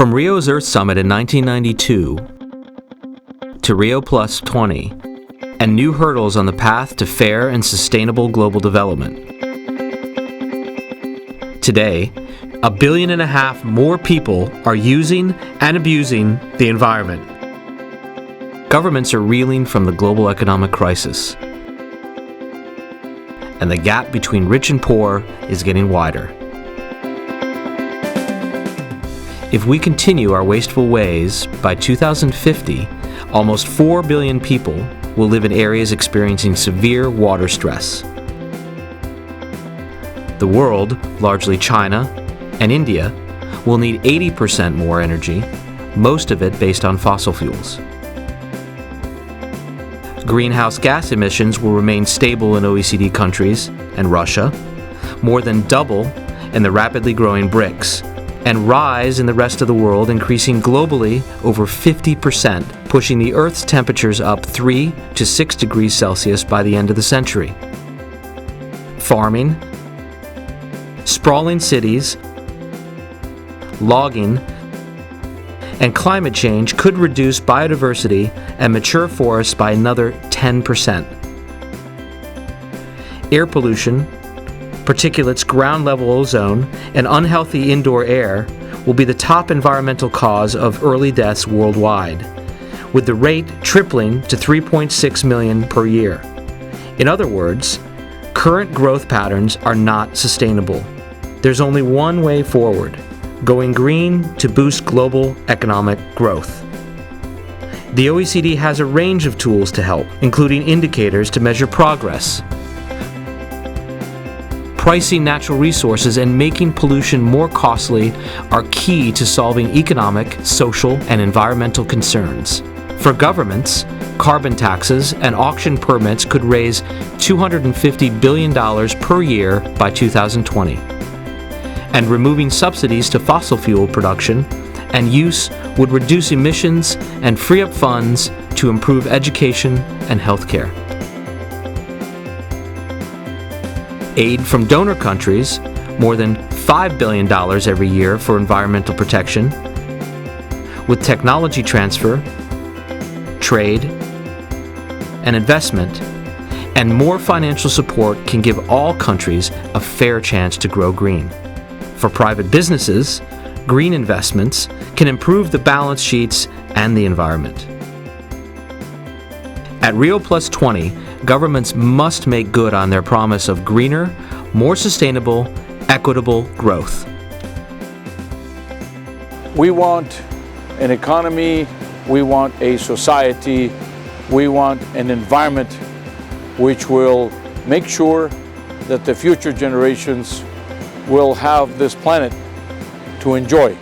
From Rio's Earth Summit in 1992 to Rio Plus 20 and new hurdles on the path to fair and sustainable global development. Today, 1.5 billion more people are using and abusing the environment. Governments are reeling from the global economic crisis, and the gap between rich and poor is getting wider. If we continue our wasteful ways, by 2050, almost 4 billion people will live in areas experiencing severe water stress. The world, largely China and India, will need 80% more energy, most of it based on fossil fuels. Greenhouse gas emissions will remain stable in OECD countries and Russia, more than double in the rapidly growing BRICS, and rise in the rest of the world, increasing globally over 50%, pushing the Earth's temperatures up 3 to 6 degrees Celsius by the end of the century. Farming, sprawling cities, logging, and climate change could reduce biodiversity and mature forests by another 10%. Air pollution, particulates, ground-level ozone, and unhealthy indoor air will be the top environmental cause of early deaths worldwide, with the rate tripling to 3.6 million per year. In other words, current growth patterns are not sustainable. There's only one way forward: going green to boost global economic growth. The OECD has a range of tools to help, including indicators to measure progress, pricing natural resources, and making pollution more costly are key to solving economic, social, and environmental concerns. For governments, carbon taxes and auction permits could raise $250 billion per year by 2020. And removing subsidies to fossil fuel production and use would reduce emissions and free up funds to improve education and healthcare. Aid from donor countries, more than $5 billion every year for environmental protection, with technology transfer, trade, and investment, and more financial support can give all countries a fair chance to grow green. For private businesses, green investments can improve the balance sheets and the environment. At Rio Plus 20, governments must make good on their promise of greener, more sustainable, equitable growth. We want an economy, we want a society, we want an environment which will make sure that the future generations will have this planet to enjoy.